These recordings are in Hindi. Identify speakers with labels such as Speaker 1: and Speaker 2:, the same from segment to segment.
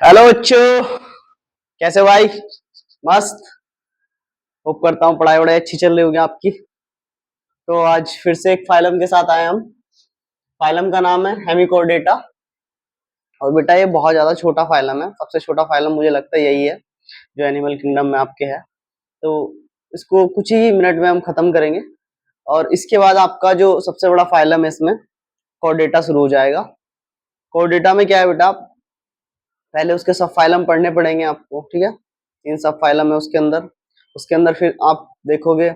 Speaker 1: हेलो बच्चों, कैसे हो भाई? मस्त। होप करता हूँ पढ़ाई वढ़ाई अच्छी चल रही होगी आपकी। तो आज फिर से एक फाइलम के साथ आए हम। फाइलम का नाम है हेमिकोर्डेटा। और बेटा ये बहुत ज्यादा छोटा फाइलम है, सबसे छोटा फाइलम मुझे लगता है यही है जो एनिमल किंगडम में आपके है। तो इसको कुछ ही मिनट में हम खत्म करेंगे और इसके बाद आपका जो सबसे बड़ा फाइलम है इसमें कोर्डेटा शुरू हो जाएगा। कोर्डेटा में क्या है बेटा, पहले उसके सब फाइलम पढ़ने पड़ेंगे आपको, ठीक है। तीन सब फाइलम है उसके अंदर फिर आप देखोगे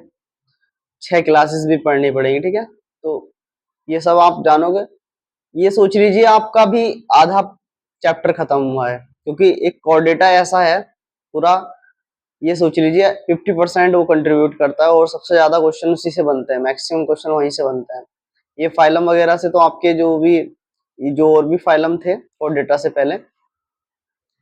Speaker 1: 6 क्लासेस भी पढ़नी पड़ेगी, ठीक है। तो ये सब आप जानोगे। ये सोच लीजिए आपका भी आधा चैप्टर खत्म हुआ है, क्योंकि एक कोर्डेटा ऐसा है पूरा। ये सोच लीजिए 50% वो कंट्रीब्यूट करता है और सबसे ज्यादा क्वेश्चन उसी से बनते हैं, मैक्सिमम क्वेश्चन वहीं से बनते हैं। ये फाइलम वगैरह से तो आपके जो और भी फाइलम थे कोर्डेटा से पहले,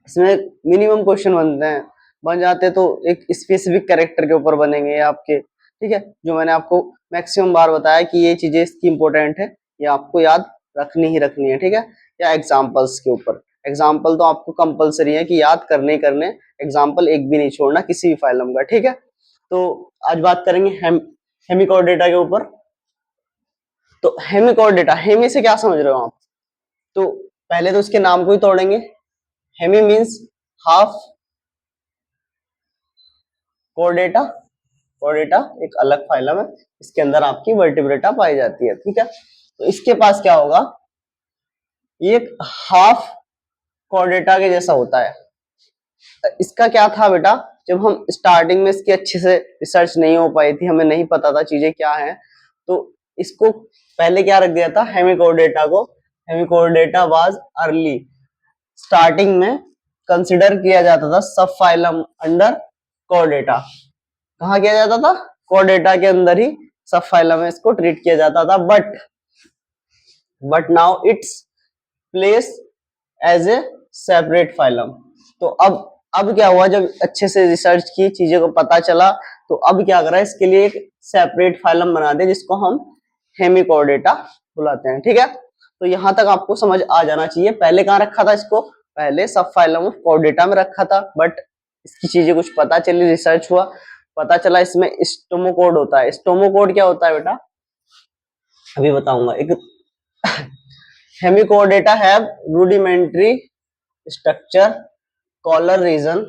Speaker 1: इसमें मिनिमम क्वेश्चन बनते हैं। बन जाते तो एक स्पेसिफिक कैरेक्टर के ऊपर बनेंगे आपके, ठीक है। जो मैंने आपको मैक्सिमम बार बताया कि ये चीजें इसकी इंपॉर्टेंट है, ये आपको याद रखनी ही रखनी है, ठीक है। या एग्जाम्पल्स के ऊपर, एग्जाम्पल तो आपको कंपलसरी है कि याद करने करने, एग्जाम्पल एक भी नहीं छोड़ना किसी भी फाइलम का, ठीक है। तो आज बात करेंगे हेमिकोर्डेटा के ऊपर। तो हेमिकोर्डेटा, हेमी से क्या समझ रहे हो आप? तो पहले तो इसके नाम को ही तोड़ेंगे। Hemi means half, chordata, chordata एक अलग फाइलम है, इसके अंदर आपकी वर्टिब्रेटा पाई जाती है, ठीक है। तो इसके पास क्या होगा, ये एक हाफ कोर्डेटा के जैसा होता है। इसका क्या था बेटा, जब हम स्टार्टिंग में इसकी अच्छे से रिसर्च नहीं हो पाई थी, हमें नहीं पता था चीजें क्या हैं, तो इसको पहले क्या रख दिया था, हेमिकोर्डेटा को। हेमिकोर्डेटा वाज अर्ली, स्टार्टिंग में कंसिडर किया जाता था सब फाइलम अंडर कोर्डेटा। कहाँ किया जाता था? कोर्डेटा के अंदर ही सब फाइलम में इसको ट्रीट किया जाता था। But now it's place as a separate phylum. तो अब क्या हुआ, जब अच्छे से रिसर्च की, चीजें को पता चला, तो अब क्या करा, इसके लिए एक सेपरेट फाइलम बना दिया जिसको हम हेमिकोर्डेटा बुलाते हैं, ठीक है। तो यहां तक आपको समझ आ जाना चाहिए। पहले कहाँ रखा था इसको? पहले सब फाइलम ऑफ कोर्डेटा में रखा था, बट इसकी चीजें कुछ पता चली, रिसर्च हुआ, पता चला इसमें स्टोमोकोड होता है। स्टोमोकोड क्या होता है बेटा, अभी बताऊंगा। एक hemichordata have rudimentary structure collar region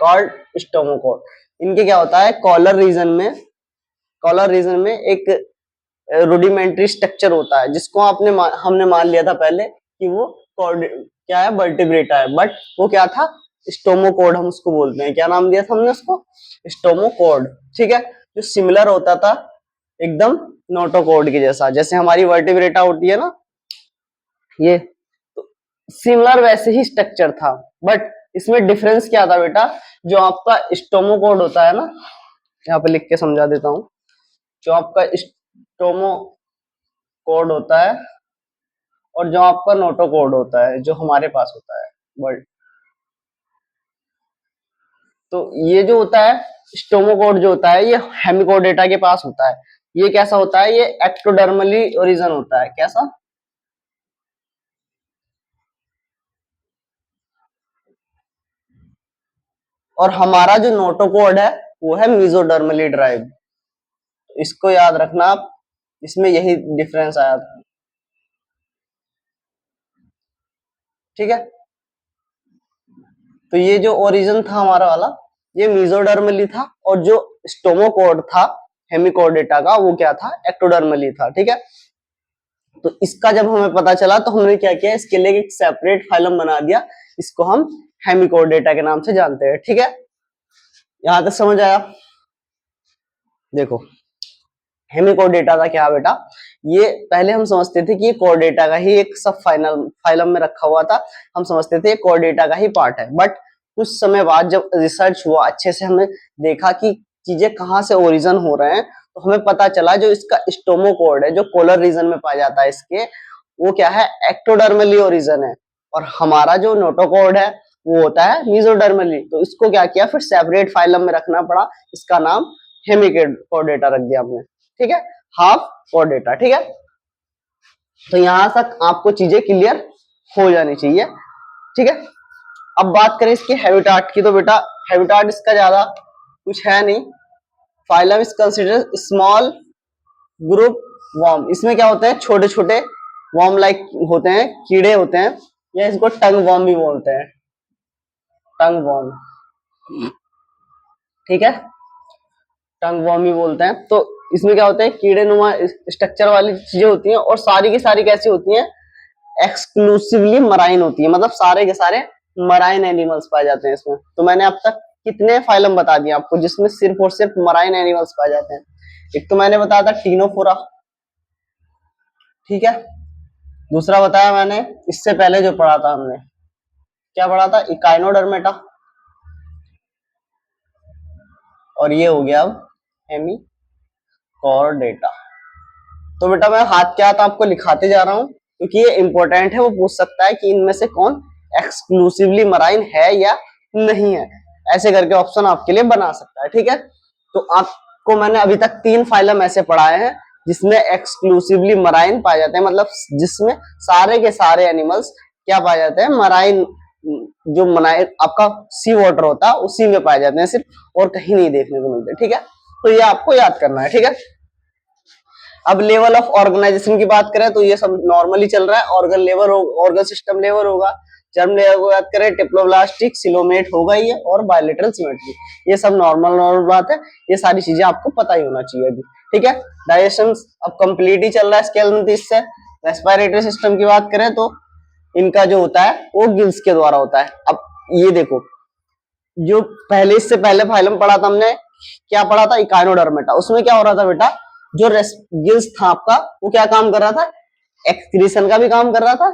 Speaker 1: called stomochord. इनके क्या होता है, कॉलर रीजन में एक रूडिमेंट्री स्ट्रक्चर होता है, जिसको हमने मान लिया था पहले कि वो क्या है, वर्टिब्रेटा है, बट वो क्या था, स्टोमोकोड हम उसको बोलते हैं। क्या नाम दिया था हमने उसको? स्टोमोकोड, ठीक है। जो सिमिलर होता था एकदम नोटोकोड के जैसा, जैसे हमारी वर्टिब्रेटा होती है ना, ये तो सिमिलर वैसे ही स्ट्रक्चर था। बट इसमें डिफरेंस क्या था बेटा, जो आपका स्टोमोकोड होता है ना, यहाँ पे लिख के समझा देता हूँ। जो आपका स्टोमोकोड होता है और जो आपका नोटोकोड होता है, जो हमारे पास होता है वर्ड, तो ये जो होता है स्टोमोकोड जो होता है, ये हेमिकोर्डेटा के पास होता है। ये कैसा होता है, ये एक्टोडर्मली ओरिजिन होता है। कैसा? और हमारा जो नोटोकोड है वो है मीजोडर्मली ड्राइव। इसको याद रखना आप, इसमें यही डिफरेंस आया था, ठीक है। तो ये जो ओरिजिन था हमारा वाला, ये मीजोडर्मली था, और जो स्टोमोकोड था हेमिकोर्डेटा का, वो क्या था, एक्टोडर्मली था, ठीक है। तो इसका जब हमें पता चला तो हमने क्या किया, इसके लिए एक सेपरेट फाइलम बना दिया, इसको हम हेमिकोर्डेटा के नाम से जानते हैं, ठीक है। यहां तक समझ आया? देखो, हेमिकोर्डेटा का क्या बेटा, ये पहले हम समझते थे कि ये कोर्डेटा का ही एक सब फाइलम में रखा हुआ था, हम समझते थे कोर्डेटा का ही पार्ट है। बट कुछ समय बाद जब रिसर्च हुआ, अच्छे से हमने देखा कि चीजें कहाँ से ओरिजिन हो रहे हैं, तो हमें पता चला जो इसका स्टोमोकोड है, जो कोलर रीजन में पाया जाता है इसके, वो क्या है, एक्टोडर्मली ओरिजिन है। और हमारा जो नोटोकोड है वो होता है मीजोडर्मली। तो इसको क्या किया, फिर सेपरेट फाइलम में रखना पड़ा, इसका नाम हेमिकोर्डेटा रख दिया हमने, ठीक है। हाफ कोर्डेटा, ठीक है। तो यहां तक आपको चीजें क्लियर हो जानी चाहिए, ठीक है। अब बात करें इसके हैबिटाट की, तो बेटा हैबिटाट इसका ज्यादा कुछ है नहीं। Phylum is consider small group worm. इसमें क्या होते हैं, छोटे छोटे वर्म लाइक होते हैं, कीड़े होते हैं, या इसको टंग वर्म भी बोलते हैं, टंग वर्म, ठीक है, टंग वर्म भी बोलते हैं। तो इसमें क्या होता है, कीड़े नुमा स्ट्रक्चर वाली चीजें होती हैं, और सारी की सारी कैसी होती हैं, एक्सक्लूसिवली मराइन होती है, मतलब सारे के सारे मराइन एनिमल्स पाए जाते हैं इसमें। तो मैंने अब तक कितने फाइलम बता दिए आपको जिसमें सिर्फ और सिर्फ मराइन एनिमल्स पाए जाते हैं। एक तो मैंने बताया था टीनोफोरा, ठीक है, दूसरा बताया मैंने इससे पहले जो पढ़ा था हमने, क्या पढ़ा था, इकाइनोडर्मेटा, और ये हो गया अब हेमिकॉर्डेटा। तो बेटा मैं हाथ के हाथ आपको लिखाते जा रहा हूं क्योंकि ये इंपॉर्टेंट है, वो पूछ सकता है कि इनमें से कौन एक्सक्लूसिवली मराइन है या नहीं है, ऐसे करके ऑप्शन आपके लिए बना सकता है, ठीक है। तो आपको मैंने अभी तक 3 फाइलम ऐसे पढ़ाए हैं जिसमें एक्सक्लूसिवली मराइन पाए जाते हैं, मतलब जिसमें सारे के सारे एनिमल्स क्या पाए जाते हैं, मराइन, जो मराइन आपका सी वाटर होता है उसी में पाए जाते हैं सिर्फ, और कहीं नहीं देखने को मिलते, ठीक है। तो ये आपको याद करना है, ठीक है। अब लेवल ऑफ ऑर्गेनाइजेशन की बात करें तो ये सब नॉर्मली चल रहा है, organ level, organ system level होगा, जर्म लेवल को याद करें, टिप्लोब्लास्टिक, सिलोमेट होगा ही है, और बायलेटरल सिमेट्री, ये सब नॉर्मल नॉर्मल बात है, ये सारी चीजें आपको पता ही होना चाहिए अभी, ठीक है। डाइजेशन अब कंप्लीट ही चल रहा है स्केलेटन इससे। रेस्पिरेटरी सिस्टम की बात करें तो इनका जो होता है वो गिल्स के द्वारा होता है। अब ये देखो, जो पहले इससे पहले फाइलम पढ़ा था हमने, क्या पढ़ा था, इकाइनोडर्मेटा, उसमें क्या हो रहा था बेटा, जो गिल्स था आपका वो क्या काम कर रहा था, एक्सक्रीशन का भी काम कर रहा था,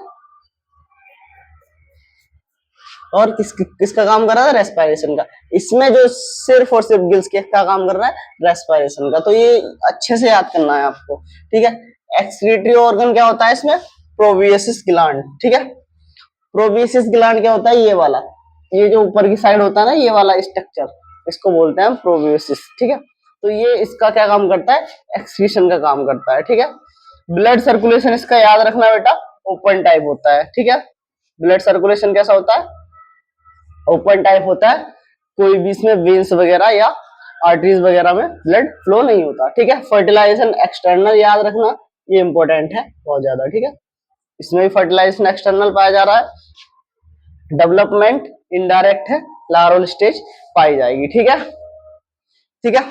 Speaker 1: और किसका काम कर रहा था, रेस्पिरेशन का। इसमें जो सिर्फ और सिर्फ गिल्स का काम कर रहा है, रेस्पिरेशन का। तो ये अच्छे से याद करना है आपको, ठीक है। एक्सक्रीटरी ऑर्गन क्या होता है इसमें, प्रोबियसिस ग्लैंड, ठीक है। प्रोबियसिस ग्लैंड क्या होता है, ये वाला, ये जो ऊपर की साइड होता है ना, ये वाला स्ट्रक्चर, इसको बोलते हैं प्रोबियसिस, ठीक है। तो ये इसका क्या काम करता है, एक्सक्रीशन का काम करता है, ठीक है। ब्लड सर्कुलेशन इसका याद रखना बेटा, ओपन टाइप होता है, ठीक है। ब्लड सर्कुलेशन कैसा होता है, ओपन टाइप होता है, कोई भी इसमें वेन्स वगैरह या आर्टरीज वगैरह में ब्लड फ्लो नहीं होता, ठीक है। फर्टिलाइजेशन एक्सटर्नल याद रखना, ये इंपॉर्टेंट है बहुत ज्यादा, ठीक है। इसमें भी फर्टिलाइजेशन एक्सटर्नल पाया जा रहा है। डेवलपमेंट इनडायरेक्ट है, लार्वल स्टेज पाई जाएगी, ठीक है, ठीक है।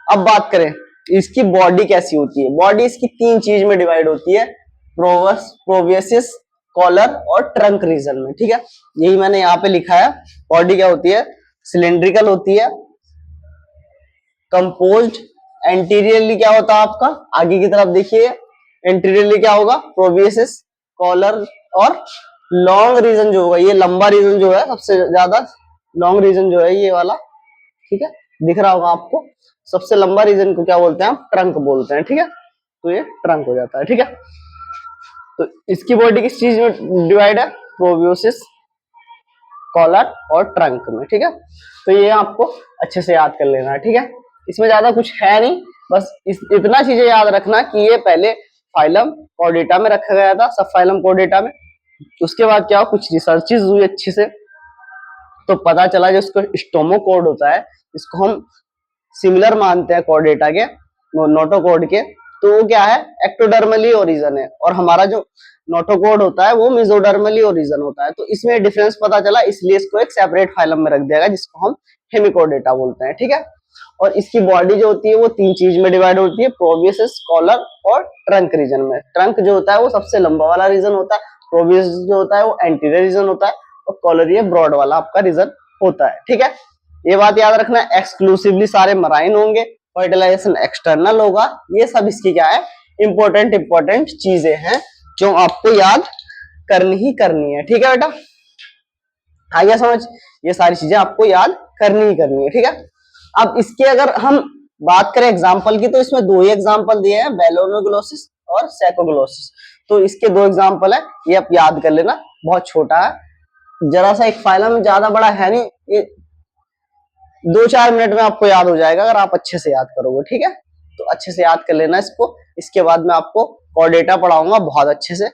Speaker 1: अब बात करें इसकी बॉडी कैसी होती है, बॉडी इसकी 3 चीज में डिवाइड होती है, प्रोवस, प्रोवियसिस, कॉलर और ट्रंक रीजन में, ठीक है। यही मैंने यहाँ पे लिखा है। बॉडी क्या होती है, सिलेंड्रिकल होती है, कंपोज्ड, एंटीरियरली क्या होता है आपका, आगे की तरफ देखिए, एंटीरियरली क्या होगा, प्रोवियसिस, कॉलर, और लॉन्ग रीजन जो होगा, ये लंबा रीजन जो है सबसे ज्यादा, लॉन्ग रीजन जो है ये वाला, ठीक है, दिख रहा होगा आपको। सबसे लंबा रीजन को क्या बोलते हैं, हम ट्रंक बोलते हैं, ठीक है। तो ये ट्रंक हो जाता है, ठीक है। तो इसकी बॉडी किस चीज में डिवाइड है, प्रोबियोसिस, कॉलर और ट्रंक में, ठीक है। तो ये आपको अच्छे से याद कर लेना है, ठीक है। इसमें ज्यादा कुछ है नहीं, बस इतना चीजें याद रखना कि ये पहले फाइलम कॉर्डेटा में रखा गया था, सब फाइलम कॉर्डेटा में। उसके बाद क्या हुआ, कुछ रिसर्चेज हुई अच्छे से, तो पता चला जो इसको स्टोमोकोड होता है, इसको हम सिमिलर मानते हैं कॉर्डेटा के, नोटोकोड के। तो वो क्या है, एक्टोडर्मली ओरिजिन है, और हमारा जो नोटोकोड होता है वो मेसोडर्मली ओरिजिन होता है। तो इसमें डिफरेंस पता चला, इसलिए इसको एक सेपरेट फाइलम में रख दिया गया जिसको हम हेमिकोडेटा बोलते हैं, ठीक है। और इसकी बॉडी जो होती है वो 3 चीज में डिवाइड होती है, प्रोबियसिस, कॉलर और ट्रंक रीजन में। ट्रंक जो होता है वो सबसे लंबा वाला रीजन होता है, प्रोबियसिस जो होता है वो एंटीरियर रीजन होता है, और कॉलर ये ब्रॉड वाला आपका रीजन होता है, ठीक है। ये बात याद रखना, एक्सक्लूसिवली सारे मराइन होंगे, फर्टिलाइजेशन एक्सटर्नल होगा, ये सब इसकी क्या है, इंपॉर्टेंट चीजें हैं जो आपको याद करनी ही करनी है, ठीक है बेटा। आ गया समझ, ये सारी चीजें आपको याद करनी ही करनी है, ठीक है। अब इसके अगर हम बात करें एग्जाम्पल की, तो इसमें 2 ही एग्जाम्पल दिए हैं, बेलोनोग्लोसिस और सैकोग्लोसिस। तो इसके 2 एग्जाम्पल है, ये आप याद कर लेना, बहुत छोटा है, जरा सा एक फाइलम, ज्यादा बड़ा है नहीं, ये 2-4 मिनट में आपको याद हो जाएगा अगर आप अच्छे से याद करोगे, ठीक है। तो अच्छे से याद कर लेना इसको। इसके बाद मैं आपको कॉर्डेटा पढ़ाऊंगा बहुत अच्छे से,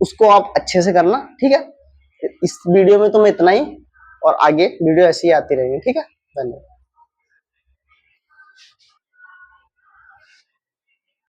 Speaker 1: उसको आप अच्छे से करना, ठीक है। इस वीडियो में तो मैं इतना ही, और आगे वीडियो ऐसी ही आती रहेगी। ठीक है, धन्यवाद।